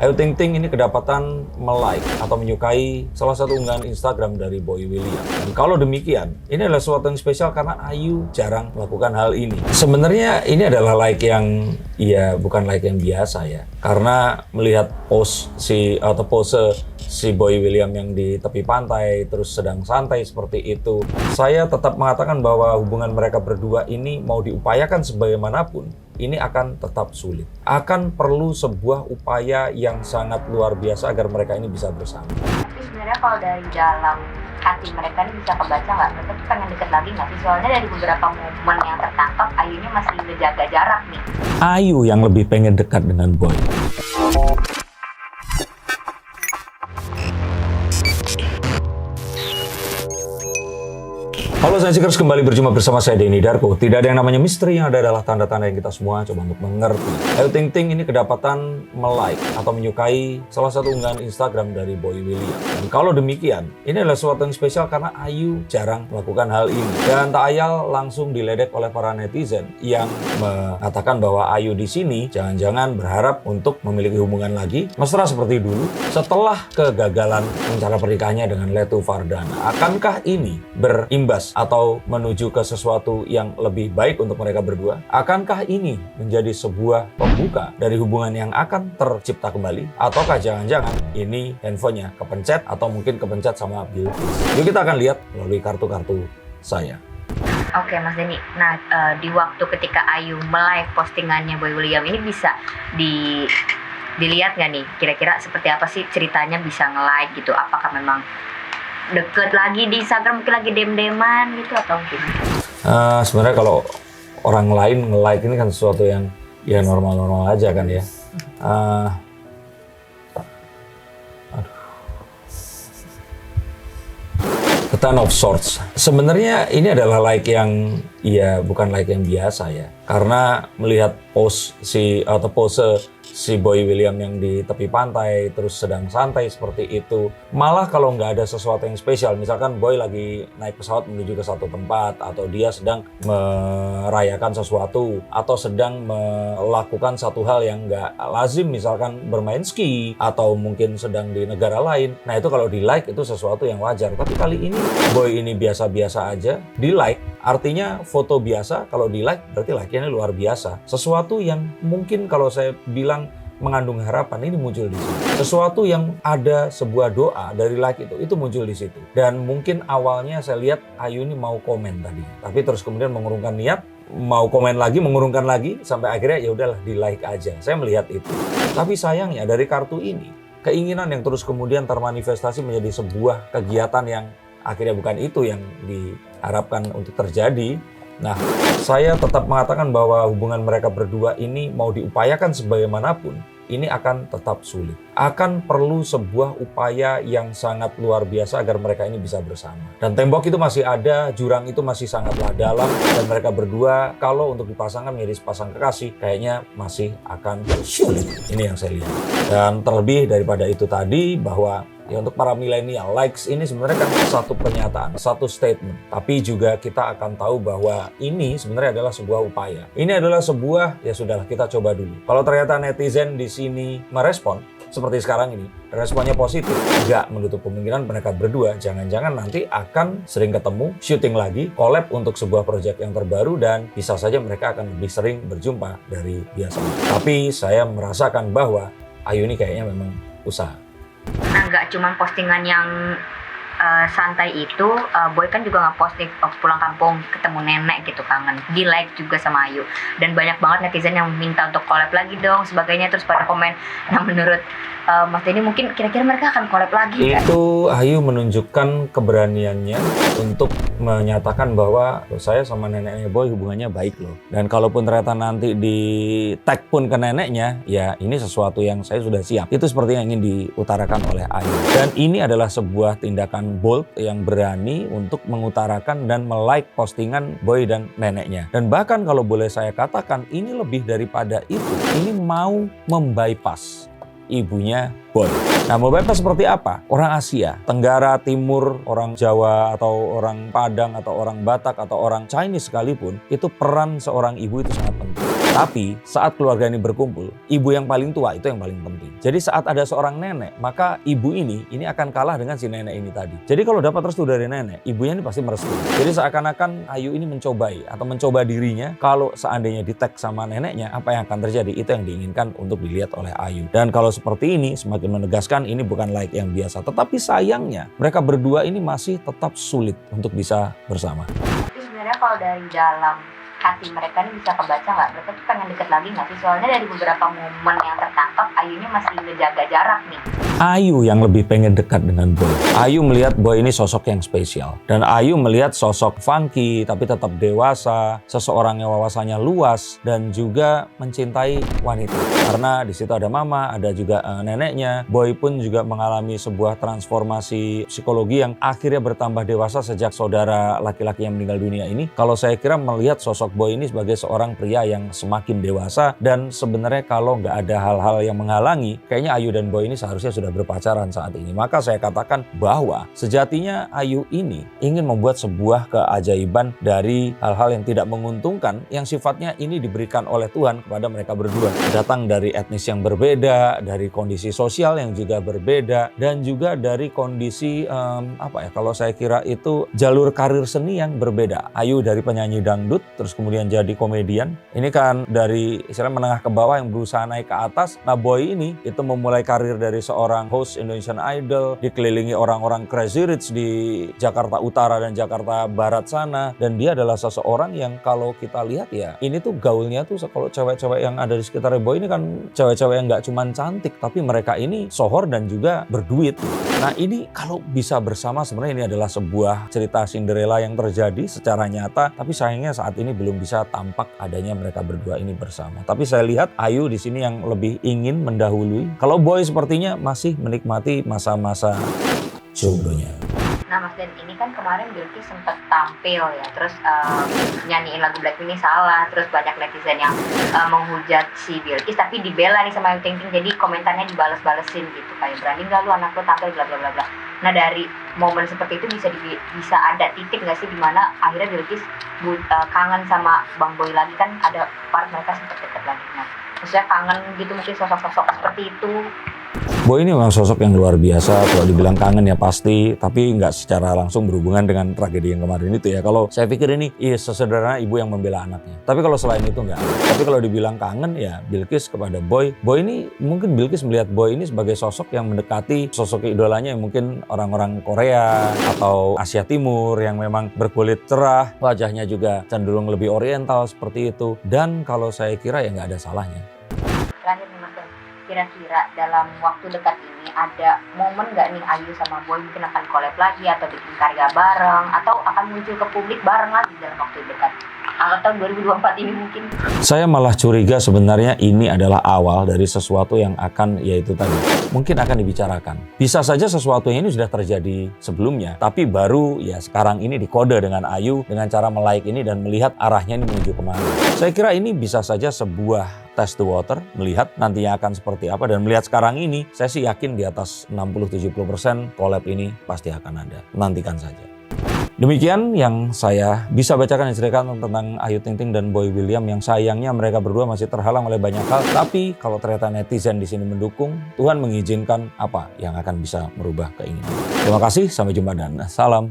Ayu Ting Ting ini kedapatan melike atau menyukai salah satu unggahan Instagram dari Boy William. Dan kalau demikian, ini adalah sesuatu yang spesial karena Ayu jarang melakukan hal ini. Sebenarnya ini adalah like yang bukan like yang biasa ya. Karena melihat pose si Boy William yang di tepi pantai terus sedang santai seperti itu, saya tetap mengatakan bahwa hubungan mereka berdua ini mau diupayakan sebagaimanapun, ini akan tetap sulit. Akan perlu sebuah upaya yang sangat luar biasa agar mereka ini bisa bersama. Tapi sebenarnya kalau dari dalam hati mereka ini bisa kebaca nggak? Mereka tuh pengen deket lagi nggak sih? Soalnya dari beberapa momen yang tertangkap, Ayu ini masih menjaga jarak nih. Ayu yang lebih pengen dekat dengan Boy. Halo Sensikers, kembali berjumpa bersama saya Denny Darko. Tidak ada yang namanya misteri, yang ada adalah tanda-tanda yang kita semua coba untuk mengerti. Ayu Ting Ting ini kedapatan melike atau menyukai salah satu unggahan Instagram dari Boy William. Dan kalau demikian, ini adalah sesuatu yang spesial karena Ayu jarang melakukan hal ini. Dan tak ayal langsung diledek oleh para netizen yang mengatakan bahwa Ayu di sini jangan-jangan berharap untuk memiliki hubungan lagi, mesra seperti dulu, setelah kegagalan rencana pernikahannya dengan Letu Vardana. Akankah ini berimbas atau menuju ke sesuatu yang lebih baik untuk mereka berdua? Akankah ini menjadi sebuah pembuka dari hubungan yang akan tercipta kembali? Ataukah jangan-jangan ini handphonenya kepencet atau mungkin kepencet sama Bilqis? Yuk kita akan lihat melalui kartu-kartu saya. Oke Mas Denny, nah di waktu ketika Ayu melike postingannya Boy William ini bisa dilihat nggak nih? Kira-kira seperti apa sih ceritanya bisa nge-like gitu? Apakah memang deket lagi di Instagram, mungkin lagi dem-deman gitu atau gimana? Sebenarnya kalau orang lain nge-like ini kan sesuatu yang ya normal-normal aja kan ya. The Ten of Swords. Sebenarnya ini adalah like yang bukan like yang biasa ya. Karena melihat pose si Boy William yang di tepi pantai terus sedang santai seperti itu, malah kalau nggak ada sesuatu yang spesial, misalkan Boy lagi naik pesawat menuju ke satu tempat, atau dia sedang merayakan sesuatu, atau sedang melakukan satu hal yang nggak lazim, misalkan bermain ski atau mungkin sedang di negara lain, nah itu kalau di like itu sesuatu yang wajar. Tapi kali ini Boy ini biasa-biasa aja, di like artinya foto biasa, kalau di like berarti like-nya luar biasa. Sesuatu yang mungkin kalau saya bilang mengandung harapan ini muncul di situ. Sesuatu yang ada sebuah doa dari like itu muncul di situ. Dan mungkin awalnya saya lihat Ayu ini mau komen tadi, tapi terus kemudian mengurungkan niat, mau komen lagi, mengurungkan lagi, sampai akhirnya ya udahlah di like aja. Saya melihat itu. Tapi sayangnya dari kartu ini, keinginan yang terus kemudian termanifestasi menjadi sebuah kegiatan yang akhirnya bukan itu yang diharapkan untuk terjadi. Nah, saya tetap mengatakan bahwa hubungan mereka berdua ini mau diupayakan sebagaimanapun, ini akan tetap sulit. Akan perlu sebuah upaya yang sangat luar biasa agar mereka ini bisa bersama. Dan tembok itu masih ada, jurang itu masih sangatlah dalam, dan mereka berdua kalau untuk dipasangkan menjadi sepasang kekasih, kayaknya masih akan sulit. Ini yang saya lihat. Dan terlebih daripada itu tadi, bahwa ya untuk para milenial, likes ini sebenarnya kan satu pernyataan, satu statement. Tapi juga kita akan tahu bahwa ini sebenarnya adalah sebuah upaya. Ini adalah sebuah, ya sudahlah kita coba dulu. Kalau ternyata netizen di sini merespon seperti sekarang ini, responnya positif, nggak menutup kemungkinan mereka berdua jangan-jangan nanti akan sering ketemu, syuting lagi, collab untuk sebuah proyek yang terbaru, dan bisa saja mereka akan lebih sering berjumpa dari biasanya. Tapi saya merasakan bahwa Ayu ini kayaknya memang usaha. Nah, nggak cuma postingan yang santai itu, Boy kan juga nge-posting pulang kampung ketemu nenek gitu, kangen, di like juga sama Ayu, dan banyak banget netizen yang minta untuk collab lagi dong sebagainya, terus pada komen. Nah menurut Mas Denny mungkin kira-kira mereka akan collab lagi kan? Itu Ayu menunjukkan keberaniannya untuk menyatakan bahwa saya sama neneknya Boy hubungannya baik loh, dan kalaupun ternyata nanti di tag pun ke neneknya, ya ini sesuatu yang saya sudah siap. Itu seperti yang ingin diutarakan oleh Ayu, dan ini adalah sebuah tindakan bold yang berani untuk mengutarakan dan melike postingan Boy dan neneknya. Dan bahkan kalau boleh saya katakan, ini lebih daripada itu, ini mau membypass ibunya Boy. Nah, mau bypass seperti apa? Orang Asia, Tenggara Timur, orang Jawa atau orang Padang atau orang Batak atau orang Chinese sekalipun, itu peran seorang ibu itu sangat penting. Tapi saat keluarga ini berkumpul, ibu yang paling tua itu yang paling penting. Jadi saat ada seorang nenek, maka ibu ini akan kalah dengan si nenek ini tadi. Jadi kalau dapat restu dari nenek, ibunya ini pasti merestui. Jadi seakan-akan Ayu ini mencobai atau mencoba dirinya, kalau seandainya di-tag sama neneknya, apa yang akan terjadi? Itu yang diinginkan untuk dilihat oleh Ayu. Dan kalau seperti ini, semakin menegaskan ini bukan like yang biasa. Tetapi sayangnya, mereka berdua ini masih tetap sulit untuk bisa bersama. Tapi sebenarnya kalau dari dalam hati mereka ini bisa kebaca nggak? Mereka tuh pengen deket lagi nggak sih? Soalnya dari beberapa momen yang tertangkap, Ayu ini masih ngejaga jarak nih. Ayu yang lebih pengen dekat dengan Boy. Ayu melihat Boy ini sosok yang spesial. Dan Ayu melihat sosok funky tapi tetap dewasa, seseorang yang wawasannya luas dan juga mencintai wanita. Karena di situ ada mama, ada juga neneknya. Boy pun juga mengalami sebuah transformasi psikologi yang akhirnya bertambah dewasa sejak saudara laki-laki yang meninggal dunia ini. Kalau saya kira melihat sosok Boy ini sebagai seorang pria yang semakin dewasa, dan sebenarnya kalau nggak ada hal-hal yang menghalangi, kayaknya Ayu dan Boy ini seharusnya sudah berpacaran saat ini. Maka saya katakan bahwa sejatinya Ayu ini ingin membuat sebuah keajaiban dari hal-hal yang tidak menguntungkan yang sifatnya ini diberikan oleh Tuhan kepada mereka berdua. Datang dari etnis yang berbeda, dari kondisi sosial yang juga berbeda, dan juga dari kondisi kalau saya kira itu jalur karir seni yang berbeda. Ayu dari penyanyi dangdut terus kemudian jadi komedian. Ini kan dari istilahnya menengah ke bawah yang berusaha naik ke atas. Nah, Boy ini itu memulai karir dari seorang host Indonesian Idol, dikelilingi orang-orang crazy rich di Jakarta Utara dan Jakarta Barat sana, dan dia adalah seseorang yang kalau kita lihat ya, ini tuh gaulnya tuh kalau cewek-cewek yang ada di sekitar Boy ini kan cewek-cewek yang nggak cuman cantik, tapi mereka ini sohor dan juga berduit. Nah, ini kalau bisa bersama, sebenarnya ini adalah sebuah cerita Cinderella yang terjadi secara nyata, tapi sayangnya saat ini belum bisa tampak adanya mereka berdua ini bersama. Tapi saya lihat Ayu di sini yang lebih ingin mendahului. Kalau Boy sepertinya masih menikmati masa-masa jodohnya. Nah, Mas Dan, ini kan kemarin Bilkis sempat tampil ya, terus nyanyiin lagu Blackpink ini salah, terus banyak netizen yang menghujat si Bilkis, tapi dibela nih sama Ayu Ting Ting, jadi komentarnya dibales-balesin gitu, kayak berani nggak lu anak lu tampil bla bla bla bla. Nah, dari momen seperti itu bisa ada titik nggak sih dimana akhirnya Bilkis kangen sama Bang Boy lagi, kan ada part mereka sempat deket lagi. Nah, maksudnya kangen gitu mungkin sosok-sosok seperti itu. Boy ini memang sosok yang luar biasa. Kalau dibilang kangen ya pasti, tapi nggak secara langsung berhubungan dengan tragedi yang kemarin itu ya. Kalau saya pikir ini sesederhana ibu yang membela anaknya. Tapi kalau selain itu nggak. Tapi kalau dibilang kangen ya Bilkis kepada Boy. Boy ini mungkin Bilkis melihat Boy ini sebagai sosok yang mendekati sosok idolanya yang mungkin orang-orang Korea atau Asia Timur yang memang berkulit cerah, wajahnya juga cenderung lebih oriental seperti itu. Dan kalau saya kira ya nggak ada salahnya. Terakhir nih Mas Dan, kira-kira dalam waktu dekat ini ada momen nggak nih Ayu sama Boy mungkin akan collab lagi atau bikin karya bareng atau akan muncul ke publik bareng lagi dalam waktu dekat? Atau 2024 ini mungkin? Saya malah curiga sebenarnya ini adalah awal dari sesuatu yang akan, yaitu tadi, mungkin akan dibicarakan. Bisa saja sesuatu yang ini sudah terjadi sebelumnya, tapi baru ya sekarang ini dikode dengan Ayu dengan cara melike ini dan melihat arahnya ini menuju kemana. Saya kira ini bisa saja sebuah test the water, melihat nantinya akan seperti apa, dan melihat sekarang ini, saya sih yakin di atas 60-70% collab ini pasti akan ada. Nantikan saja. Demikian yang saya bisa bacakan dan ceritakan tentang Ayu Ting Ting dan Boy William yang sayangnya mereka berdua masih terhalang oleh banyak hal. Tapi kalau ternyata netizen di sini mendukung, Tuhan mengizinkan apa yang akan bisa merubah keinginan. Terima kasih, sampai jumpa dan salam.